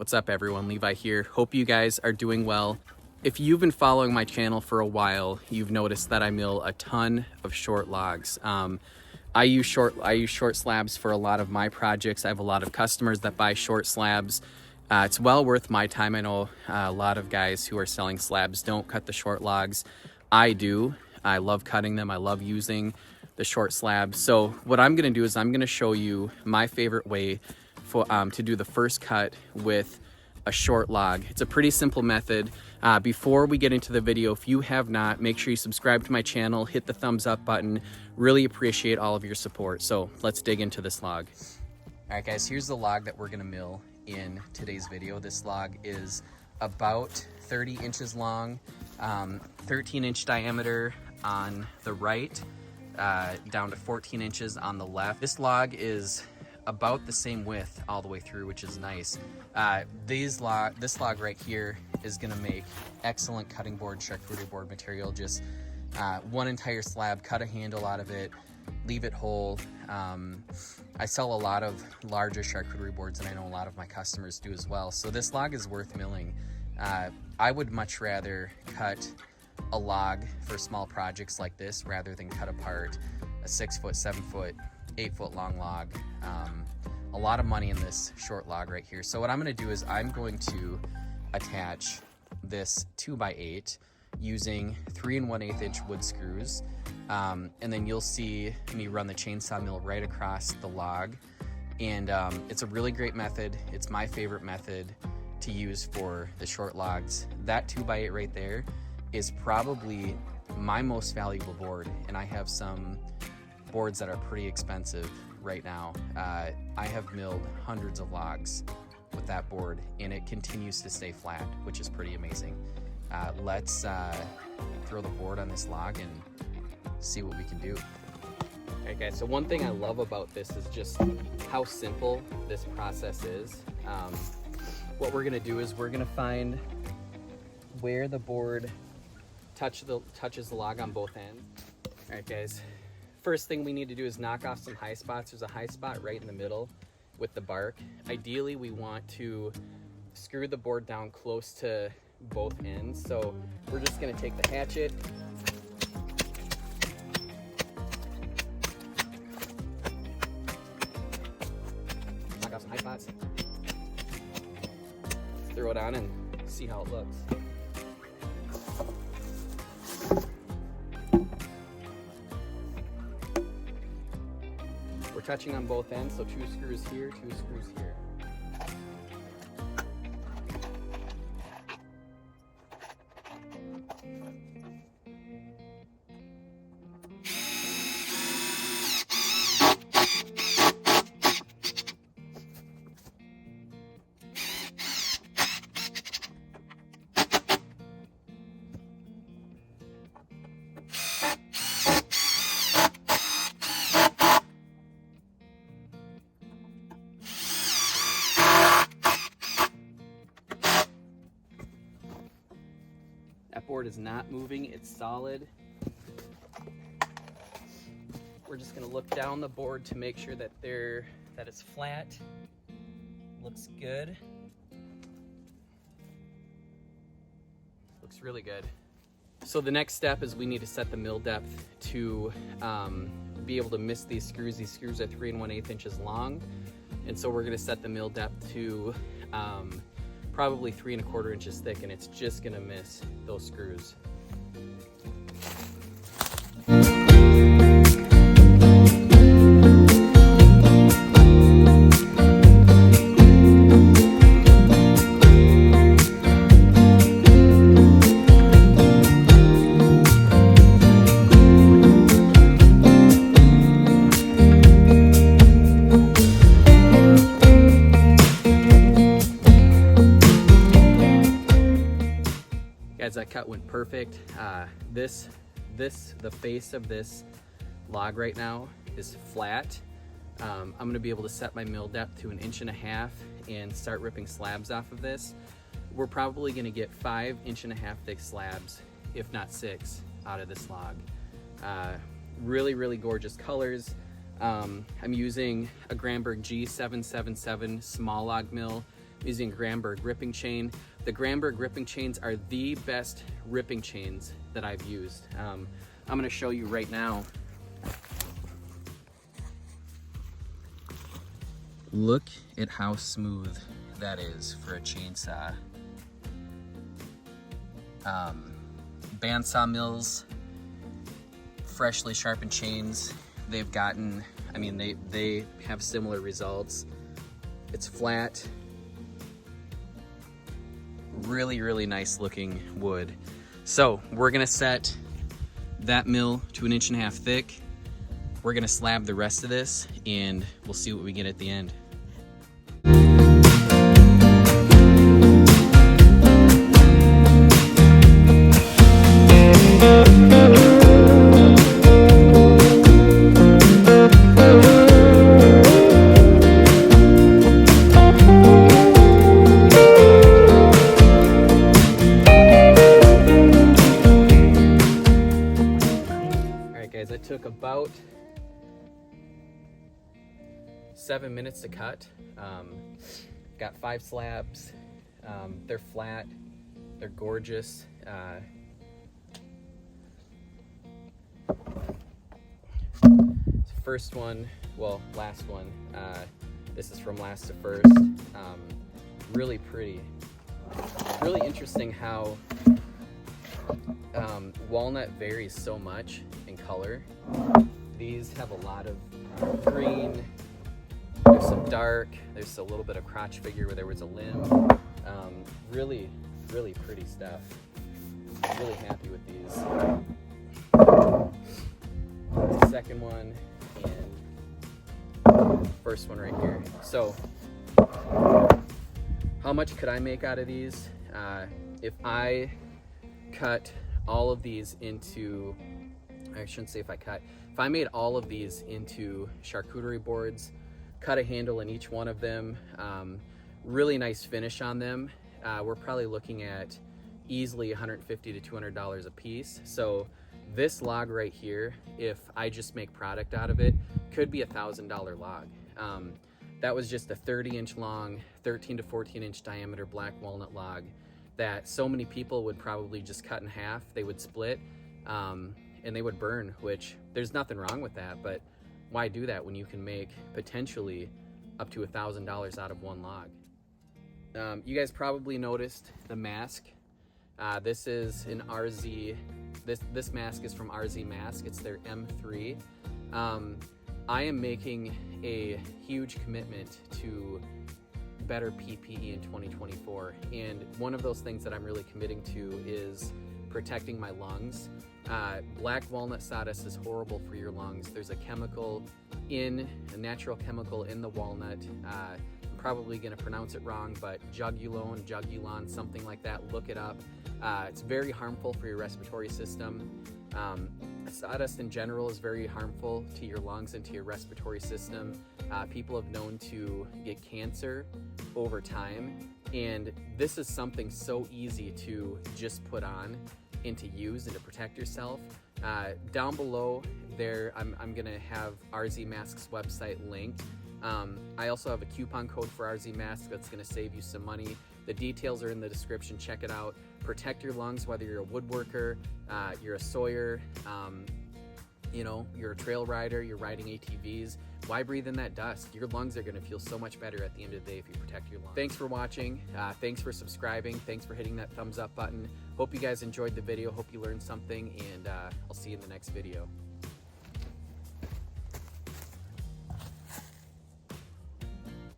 What's up everyone, Levi here. Hope you guys are doing well. If you've been following my channel for a while, you've noticed that I mill a ton of short logs. I use short slabs for a lot of my projects. I have a lot of customers that buy short slabs. It's well worth my time. I know a lot of guys who are selling slabs don't cut the short logs. I do. I love cutting them. I love using the short slabs. So what I'm gonna do is I'm gonna show you my favorite way to do the first cut with a short log. It's a pretty simple method. Before we get into the video, if you have not, make sure you subscribe to my channel, hit the thumbs up button. Really appreciate all of your support. So let's dig into this log. All right guys, here's the log that we're gonna mill in today's video. This log is about 30 inches long, 13-inch diameter on the right, down to 14 inches on the left. This log is about the same width all the way through, which is nice. This log right here is gonna make excellent cutting board, charcuterie board material. Just one entire slab, cut a handle out of it, leave it whole. I sell a lot of larger charcuterie boards, and I know a lot of my customers do as well. So this log is worth milling. I would much rather cut a log for small projects like this rather than cut apart a 6-foot, 7-foot, 8-foot long log. A lot of money in this short log right here. So what I'm going to do is I'm going to attach this 2x8 using 3 1/8 inch wood screws, and then you'll see me run the chainsaw mill right across the log. And it's a really great method. It's my favorite method to use for the short logs. That 2x8 right there is probably my most valuable board, and I have some boards that are pretty expensive right now. I have milled hundreds of logs with that board, and it continues to stay flat, which is pretty amazing. Let's throw the board on this log and see what we can do. Alright guys, so one thing I love about this is just how simple this process is. What we're gonna do is we're gonna find where the board touches the log on both ends. Alright guys, first thing we need to do is knock off some high spots. There's a high spot right in the middle with the bark. Ideally, we want to screw the board down close to both ends. So we're just gonna take the hatchet, knock off some high spots, throw it on and see how it looks. We're touching on both ends, so 2 screws here, 2 screws here. That board is not moving, it's solid. We're just gonna look down the board to make sure that it's flat. Looks good. Looks really good. So the next step is we need to set the mill depth to be able to miss these screws. These screws are 3 1/8 inches long. And so we're gonna set the mill depth to probably 3 1/4 inches thick, and it's just gonna miss those screws. Guys, that cut went perfect. The face of this log right now is flat. I'm gonna be able to set my mill depth to 1.5 inches and start ripping slabs off of this. We're probably gonna get 5 1.5 inch thick slabs, if not 6, out of this log. Really, really gorgeous colors. I'm using a Granberg G777 small log mill. using Gramberg ripping chain. The Gramberg ripping chains are the best ripping chains that I've used. I'm gonna show you right now. Look at how smooth that is for a chainsaw. Bandsaw mills, freshly sharpened chains, they've gotten, I mean, they have similar results. It's flat, really, really nice looking wood. So we're gonna set that mill to 1.5 inches thick. We're gonna slab the rest of this and we'll see what we get at the end. It took about 7 minutes to cut. Got 5 slabs. They're flat, they're gorgeous. First one, well, last one. This is from last to first. Really pretty. Really interesting how walnut varies so much in color. These have a lot of green, there's some dark, there's a little bit of crotch figure where there was a limb. Really, really pretty stuff. Really happy with these. The second one and first one right here. So, how much could I make out of these? If I cut all of these into, I shouldn't say if I made all of these into charcuterie boards, cut a handle in each one of them, really nice finish on them, we're probably looking at easily $150 to $200 a piece. So this log right here, if I just make product out of it, could be $1,000 log. That was just a 30-inch long, 13 to 14-inch diameter black walnut log that so many people would probably just cut in half. They would split and they would burn, which there's nothing wrong with that, but why do that when you can make potentially up to $1,000 out of one log? You guys probably noticed the mask. This is an RZ, this mask is from RZ Mask. It's their M3. I am making a huge commitment to better PPE in 2024, and one of those things that I'm really committing to is protecting my lungs. Black walnut sawdust is horrible for your lungs. There's a natural chemical in the walnut. I'm probably gonna pronounce it wrong, but jugulon, something like that. Look it up. It's very harmful for your respiratory system. Sawdust in general is very harmful to your lungs and to your respiratory system. People have known to get cancer over time, and this is something so easy to just put on and to use and to protect yourself. Down below there, I'm gonna have RZ Mask's website linked. I also have a coupon code for RZ Mask that's gonna save you some money. The details are in the description, check it out. Protect your lungs, whether you're a woodworker, you're a sawyer, you know, you're a trail rider, you're riding ATVs. Why breathe in that dust? Your lungs are gonna feel so much better at the end of the day if you protect your lungs. Thanks for watching, thanks for subscribing, thanks for hitting that thumbs up button. Hope you guys enjoyed the video, hope you learned something, and I'll see you in the next video.